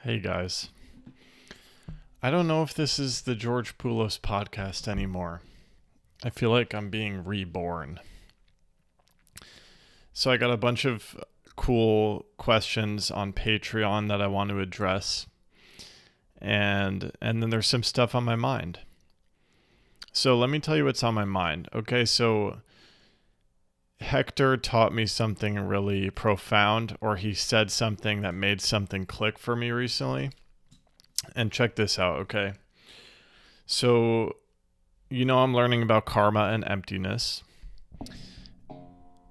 Hey guys. I don't know if this is the George Poulos podcast anymore. I feel like I'm being reborn. So I got a bunch of cool questions on Patreon that I want to address. And then there's some stuff on my mind. So let me tell you what's on my mind. Okay, so Hector taught me something really profound, or he said something that made something click for me recently. And check this out, okay? So, I'm learning about karma and emptiness.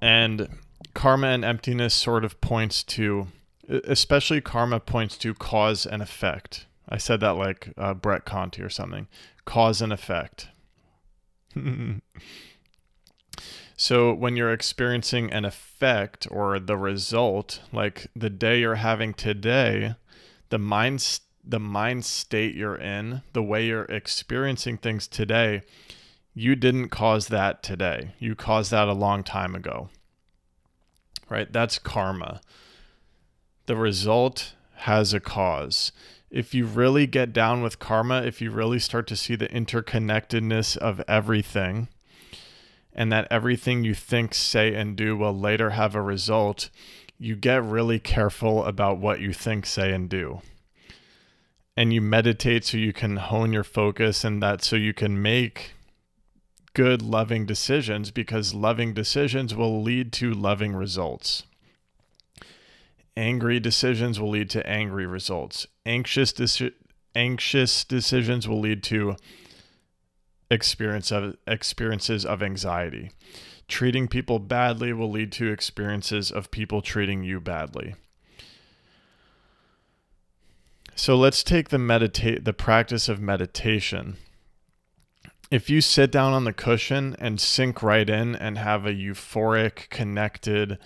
And karma and emptiness sort of points to, especially karma points to cause and effect. I said that like Brett Conti or something. Cause and effect. So when you're experiencing an effect or the result, like the day you're having today, the mind state you're in, the way you're experiencing things today, you didn't cause that today. You caused that a long time ago. Right? That's karma. The result has a cause. If you really get down with karma, if you really start to see the interconnectedness of everything, and that everything you think, say, and do will later have a result, you get really careful about what you think, say, and do. And you meditate so you can hone your focus, and that so you can make good, loving decisions, because loving decisions will lead to loving results. Angry decisions will lead to angry results. Anxious decisions will lead to experiences of anxiety. Treating people badly will lead to experiences of people treating you badly. So let's take the practice of meditation. If you sit down on the cushion and sink right in and have a euphoric, connected,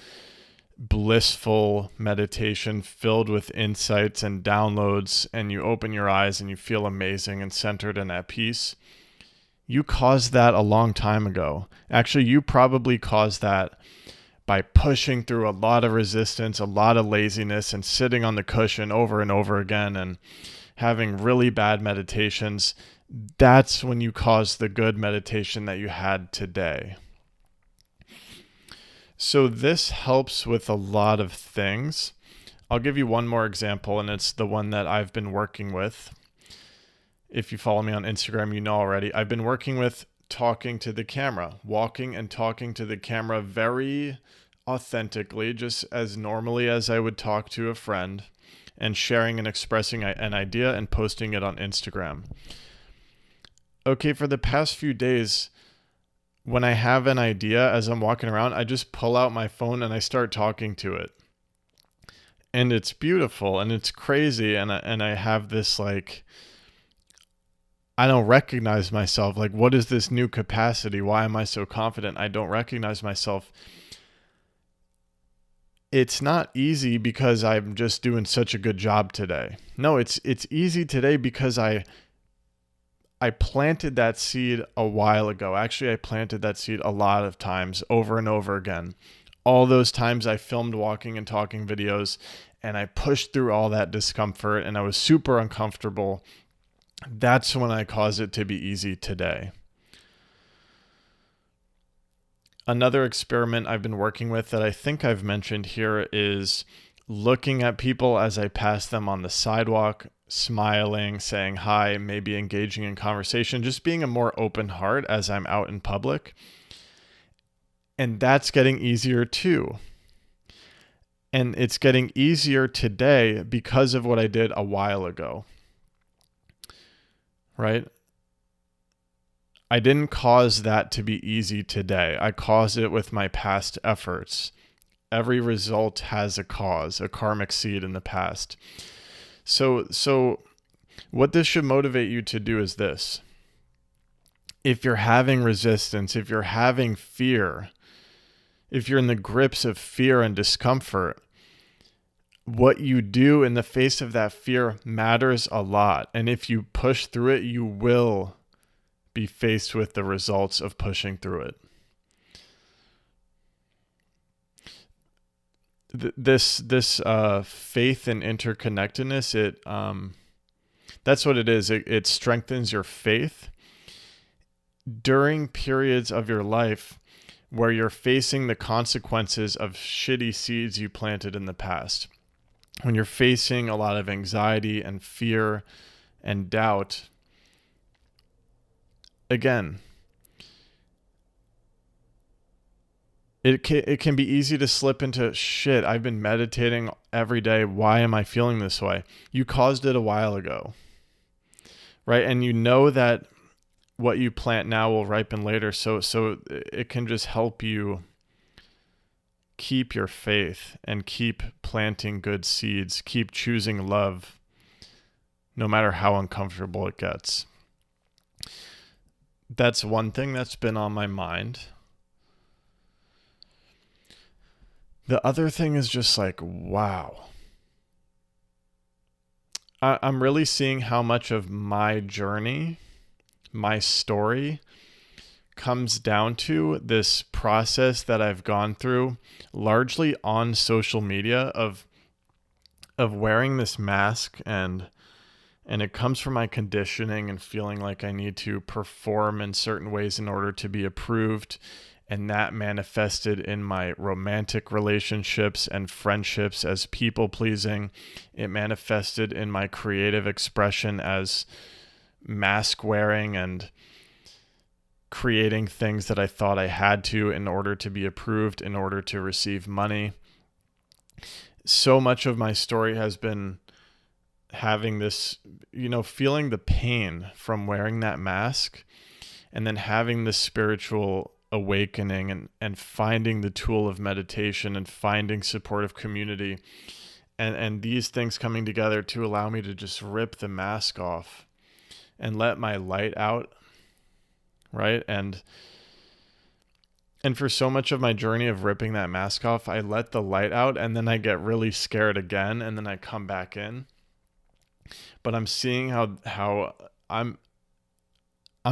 blissful meditation filled with insights and downloads, and you open your eyes and you feel amazing and centered and at peace, you caused that a long time ago. Actually, you probably caused that by pushing through a lot of resistance, a lot of laziness, and sitting on the cushion over and over again and having really bad meditations. That's when you caused the good meditation that you had today. So this helps with a lot of things. I'll give you one more example, and it's the one that I've been working with. If you follow me on Instagram, you know already. I've been working with talking to the camera, walking and talking to the camera very authentically, just as normally as I would talk to a friend, and sharing and expressing an idea and posting it on Instagram. Okay, for the past few days, when I have an idea as I'm walking around, I just pull out my phone and I start talking to it. And it's beautiful and it's crazy, and I have this like, I don't recognize myself. Like, what is this new capacity? Why am I so confident? I don't recognize myself. It's not easy because I'm just doing such a good job today. No, it's easy today because I planted that seed a while ago. Actually, I planted that seed a lot of times over and over again. All those times I filmed walking and talking videos, and I pushed through all that discomfort, and I was super uncomfortable. That's when I caused it to be easy today. Another experiment I've been working with that I think I've mentioned here is looking at people as I pass them on the sidewalk, smiling, saying hi, maybe engaging in conversation, just being a more open heart as I'm out in public. And that's getting easier too. And it's getting easier today because of what I did a while ago. Right? I didn't cause that to be easy today. I caused it with my past efforts. Every result has a cause, a karmic seed in the past. So what this should motivate you to do is this. If you're having resistance, if you're having fear, if you're in the grips of fear and discomfort, what you do in the face of that fear matters a lot. And if you push through it, you will be faced with the results of pushing through it. this faith and interconnectedness, that's what it is. It strengthens your faith during periods of your life where you're facing the consequences of shitty seeds you planted in the past. When you're facing a lot of anxiety and fear and doubt, again, it can be easy to slip into, shit, I've been meditating every day. Why am I feeling this way? You caused it a while ago, right? And you know that what you plant now will ripen later. So it can just help you keep your faith and keep planting good seeds, keep choosing love, no matter how uncomfortable it gets. That's one thing that's been on my mind. The other thing is just like, wow. I'm really seeing how much of my journey, my story, comes down to this process that I've gone through largely on social media of wearing this mask, and it comes from my conditioning and feeling like I need to perform in certain ways in order to be approved. And that manifested in my romantic relationships and friendships as people pleasing. It manifested in my creative expression as mask wearing and creating things that I thought I had to in order to be approved, in order to receive money. So much of my story has been having this, feeling the pain from wearing that mask, and then having this spiritual awakening and finding the tool of meditation and finding supportive community, and these things coming together to allow me to just rip the mask off and let my light out, right? And for so much of my journey of ripping that mask off, I let the light out, and then I get really scared again, and then I come back in. But I'm seeing how I'm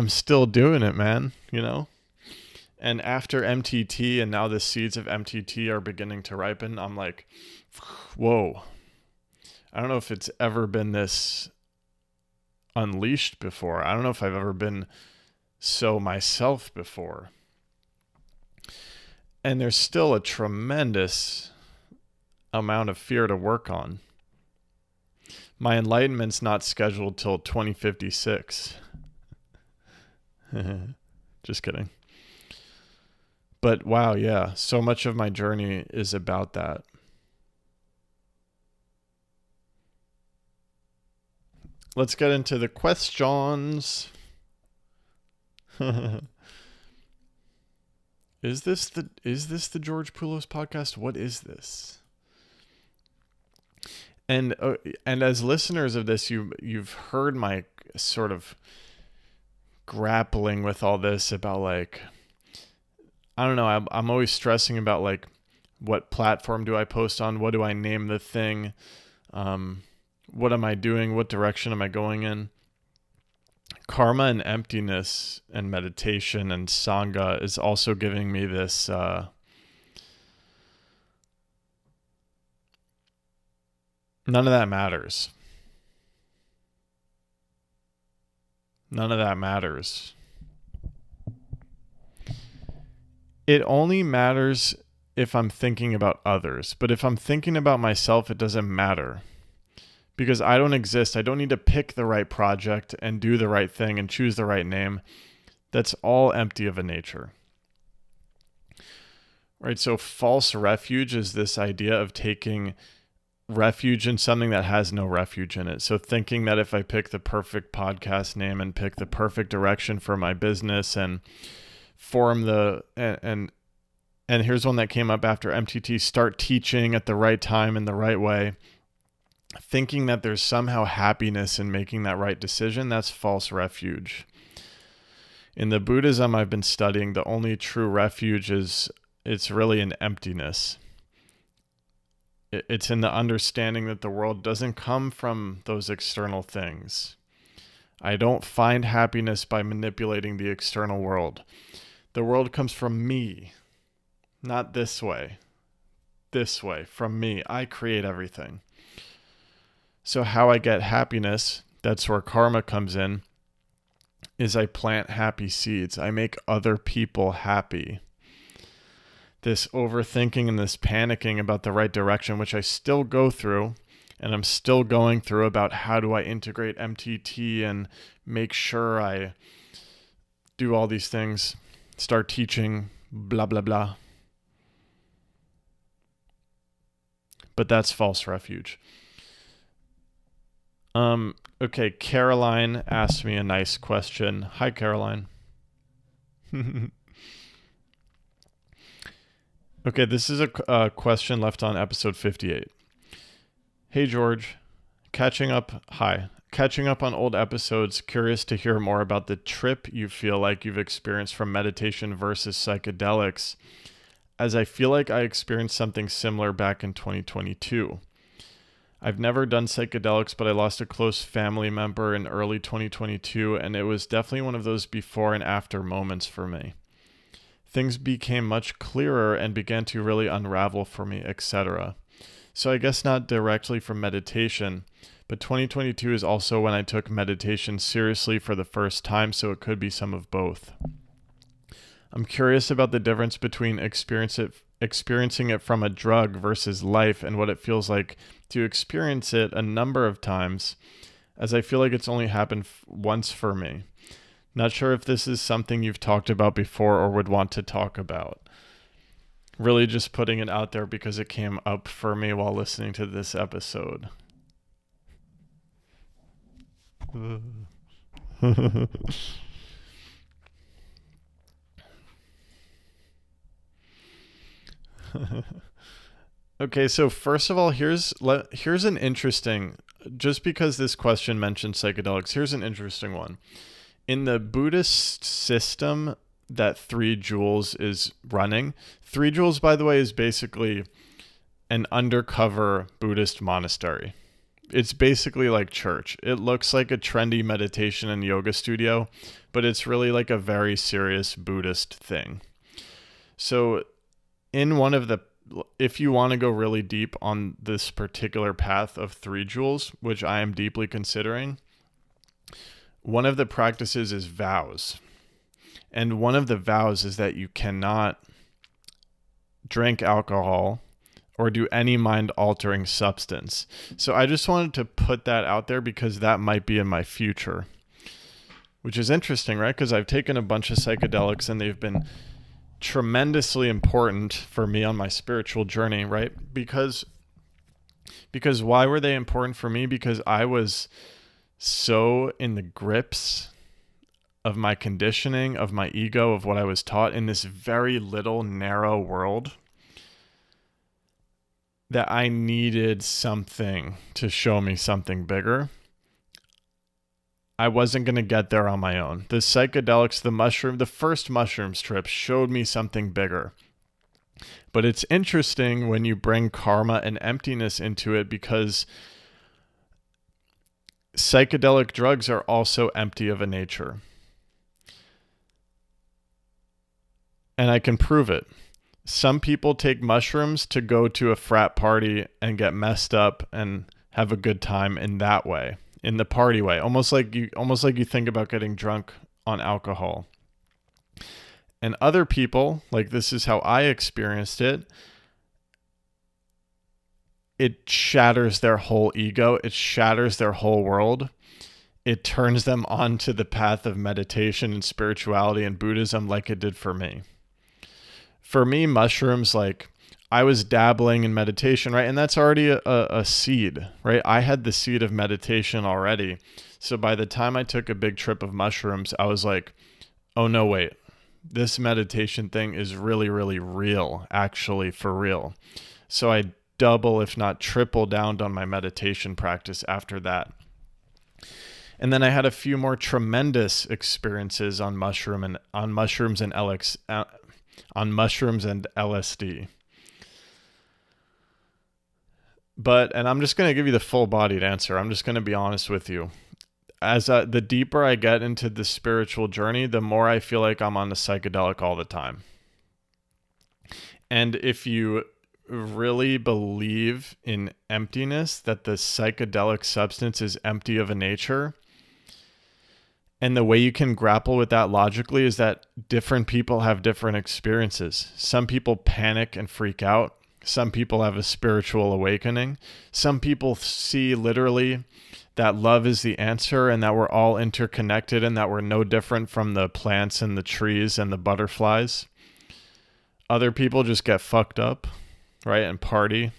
still doing it, man, And after MTT, and now the seeds of MTT are beginning to ripen, I'm like, whoa. I don't know if it's ever been this unleashed before. I don't know if I've ever been so myself before. And there's still a tremendous amount of fear to work on. My enlightenment's not scheduled till 2056. Just kidding. But wow, yeah, so much of my journey is about that. Let's get into the questions. Is this the George Poulos podcast? What is this? And as listeners of this, you've heard my sort of grappling with all this about, like, I don't know, I'm always stressing about, like, what platform do I post on? What do I name the thing? What am I doing? What direction am I going in? Karma and emptiness and meditation and Sangha is also giving me this none of that matters. None of that matters. It only matters if I'm thinking about others. But if I'm thinking about myself, it doesn't matter. Because I don't exist. I don't need to pick the right project and do the right thing and choose the right name. That's all empty of a nature. Right? So false refuge is this idea of taking refuge in something that has no refuge in it. So thinking that if I pick the perfect podcast name and pick the perfect direction for my business and form and here's one that came up after MTT, start teaching at the right time in the right way, thinking that there's somehow happiness in making that right decision, that's false refuge. In the Buddhism I've been studying, the only true refuge it's really an emptiness. It's in the understanding that the world doesn't come from those external things. I don't find happiness by manipulating the external world. The world comes from me, not this way. this way from me. I create everything. So how I get happiness, that's where karma comes in, is I plant happy seeds. I make other people happy. This overthinking and this panicking about the right direction, which I still go through, and I'm still going through about how do I integrate MTT and make sure I do all these things, start teaching, blah, blah, blah. But that's false refuge. Okay, Caroline asked me a nice question. Hi, Caroline. Okay, this is a question left on episode 58. Hey, George. Catching up on old episodes, curious to hear more about the trip you feel like you've experienced from meditation versus psychedelics, as I feel like I experienced something similar back in 2022. I've never done psychedelics, but I lost a close family member in early 2022, and it was definitely one of those before and after moments for me. Things became much clearer and began to really unravel for me, etc. So I guess not directly from meditation, but 2022 is also when I took meditation seriously for the first time, so it could be some of both. I'm curious about the difference between experiencing it from a drug versus life and what it feels like to experience it a number of times, as I feel like it's only happened once for me. Not sure if this is something you've talked about before or would want to talk about. Really just putting it out there because it came up for me while listening to this episode. Okay, so first of all, here's an interesting, just because this question mentioned psychedelics, here's an interesting one. In the Buddhist system that 3 Joules is running, 3 Joules, by the way, is basically an undercover Buddhist monastery. It's basically like church. It looks like a trendy meditation and yoga studio, but it's really like a very serious Buddhist thing. So if you want to go really deep on this particular path of 3 Joules, which I am deeply considering, one of the practices is vows. And one of the vows is that you cannot drink alcohol or do any mind-altering substance. So I just wanted to put that out there because that might be in my future, which is interesting, right? Because I've taken a bunch of psychedelics and they've been tremendously important for me on my spiritual journey, right? Because why were they important for me? Because I was so in the grips of my conditioning, of my ego, of what I was taught in this very little narrow world, that I needed something to show me something bigger. I wasn't going to get there on my own. The psychedelics, the first mushrooms trip showed me something bigger. But it's interesting when you bring karma and emptiness into it, because psychedelic drugs are also empty of a nature. And I can prove it. Some people take mushrooms to go to a frat party and get messed up and have a good time in that way, in the party way, almost like you think about getting drunk on alcohol. And other people, like this is how I experienced it, it shatters their whole ego, it shatters their whole world. It turns them onto the path of meditation and spirituality and Buddhism like it did for me. For me, mushrooms, like I was dabbling in meditation, right? And that's already a seed, right? I had the seed of meditation already. So by the time I took a big trip of mushrooms, I was like, oh no, wait, this meditation thing is really, really real, actually for real. So I double, if not triple down on my meditation practice after that. And then I had a few more tremendous experiences on mushrooms and LSD. And I'm just going to give you the full-bodied answer. I'm just going to be honest with you. As the deeper I get into the spiritual journey, the more I feel like I'm on the psychedelic all the time. And if you really believe in emptiness, that the psychedelic substance is empty of a nature, and the way you can grapple with that logically is that different people have different experiences. Some people panic and freak out. Some people have a spiritual awakening. Some people see literally that love is the answer and that we're all interconnected and that we're no different from the plants and the trees and the butterflies. Other people just get fucked up, right, and party.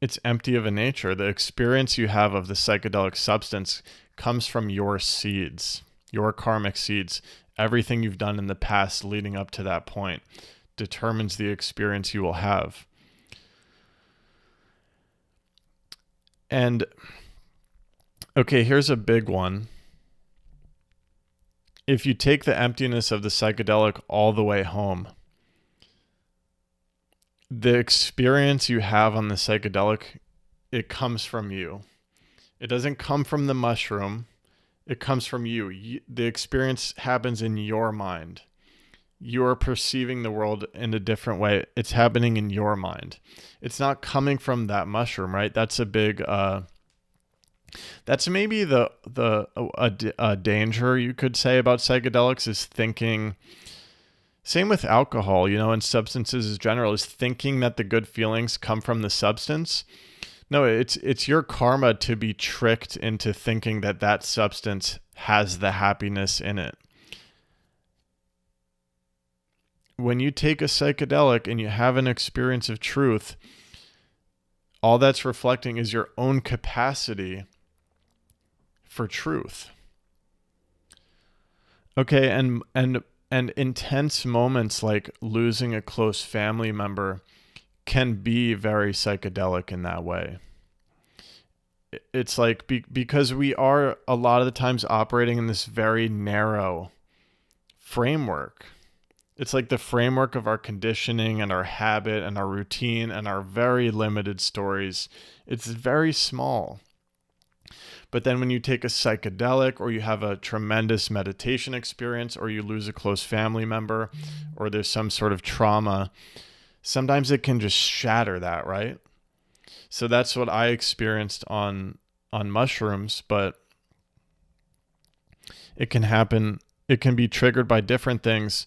It's empty of a nature. The experience you have of the psychedelic substance comes from your seeds, your karmic seeds. Everything you've done in the past leading up to that point determines the experience you will have. And okay, here's a big one. If you take the emptiness of the psychedelic all the way home, the experience you have on the psychedelic, it comes from you. It doesn't come from the mushroom. It comes from you. The experience happens in your mind. You're perceiving the world in a different way. It's happening in your mind. It's not coming from that mushroom, right? That's a big, that's maybe a danger you could say about psychedelics is thinking, same with alcohol, and substances in general, is thinking that the good feelings come from the substance. No, it's your karma to be tricked into thinking that that substance has the happiness in it. When you take a psychedelic and you have an experience of truth, all that's reflecting is your own capacity for truth. Okay, and intense moments like losing a close family member can be very psychedelic in that way. It's like because we are a lot of the times operating in this very narrow framework. It's like the framework of our conditioning and our habit and our routine and our very limited stories. It's very small. But then when you take a psychedelic or you have a tremendous meditation experience or you lose a close family member or there's some sort of trauma, sometimes it can just shatter that, right? So that's what I experienced on mushrooms, but it can happen. It can be triggered by different things.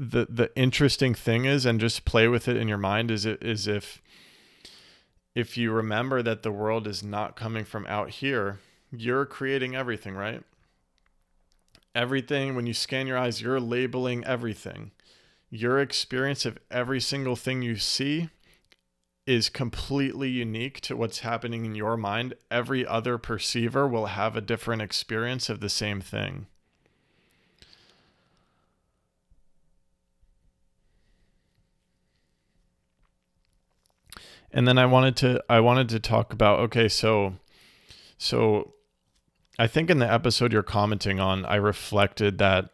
The interesting thing is, and just play with it in your mind, is if you remember that the world is not coming from out here, you're creating everything, right? Everything, when you scan your eyes, you're labeling everything. Your experience of every single thing you see is completely unique to what's happening in your mind. Every other perceiver will have a different experience of the same thing. And then I wanted to talk about, okay, so I think in the episode you're commenting on, I reflected that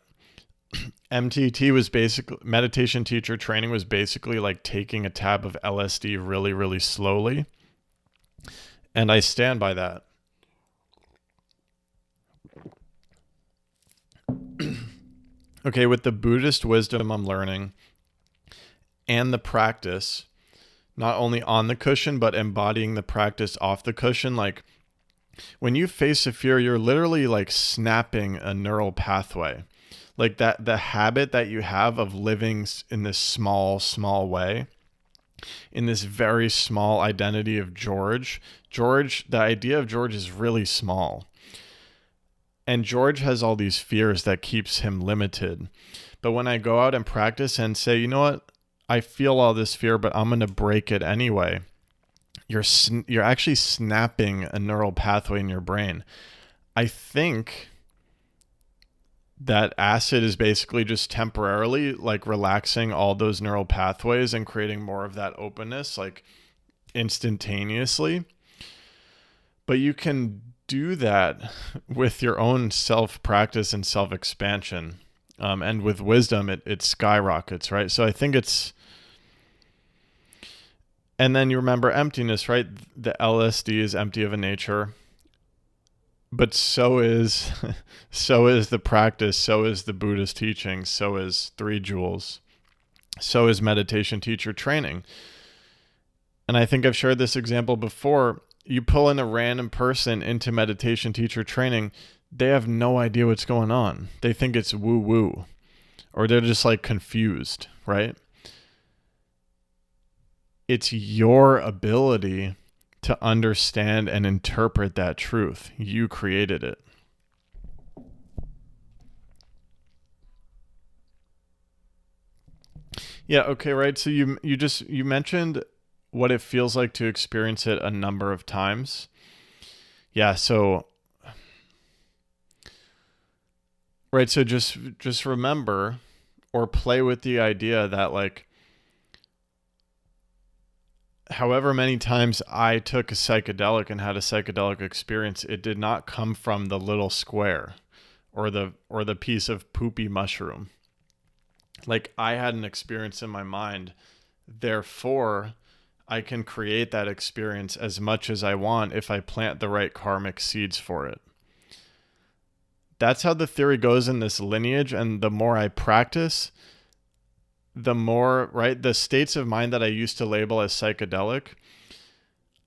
MTT was basically, meditation teacher training was basically like taking a tab of LSD really, really slowly. And I stand by that. Okay, with the Buddhist wisdom I'm learning and the practice, not only on the cushion, but embodying the practice off the cushion. Like when you face a fear, you're literally like snapping a neural pathway. Like that, the habit that you have of living in this small way, in this very small identity of George, the idea of George is really small. And George has all these fears that keeps him limited. But when I go out and practice and say, you know what? I feel all this fear, but I'm going to break it anyway. You're actually snapping a neural pathway in your brain. I think that acid is basically just temporarily like relaxing all those neural pathways and creating more of that openness, like instantaneously. But you can do that with your own self-practice and self-expansion. And with wisdom, it skyrockets, right? So I think it's... And then you remember emptiness, right? The LSD is empty of a nature. But so is the practice, so is the Buddhist teaching, so is 3 jewels. So is meditation teacher training. And I think I've shared this example before. You pull in a random person into meditation teacher training, they have no idea what's going on. They think it's woo woo, or they're just like confused, right? It's your ability to understand and interpret that truth. You created it. Yeah, okay, right. So you mentioned what it feels like to experience it a number of times. Yeah, so right, so just remember or play with the idea that like however many times I took a psychedelic and had a psychedelic experience, it did not come from the little square or the piece of poopy mushroom. Like I had an experience in my mind, therefore I can create that experience as much as I want if I plant the right karmic seeds for it. That's how the theory goes in this lineage, and the more I practice, the more, right, the states of mind that I used to label as psychedelic,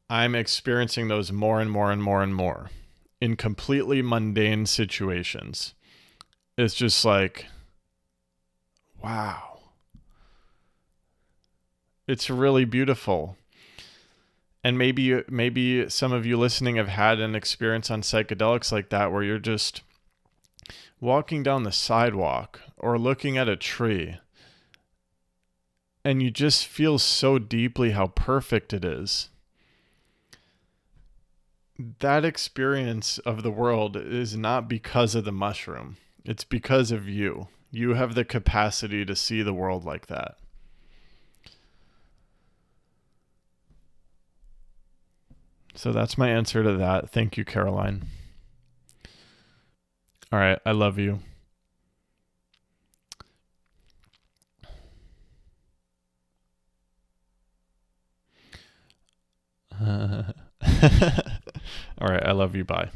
I'm experiencing those more and more and more and more in completely mundane situations. It's just like, wow. It's really beautiful. And maybe some of you listening have had an experience on psychedelics like that where you're just walking down the sidewalk or looking at a tree and you just feel so deeply how perfect it is. That experience of the world is not because of the mushroom. It's because of you. You have the capacity to see the world like that. So that's my answer to that. Thank you, Caroline. All right. I love you. All right. I love you. Bye.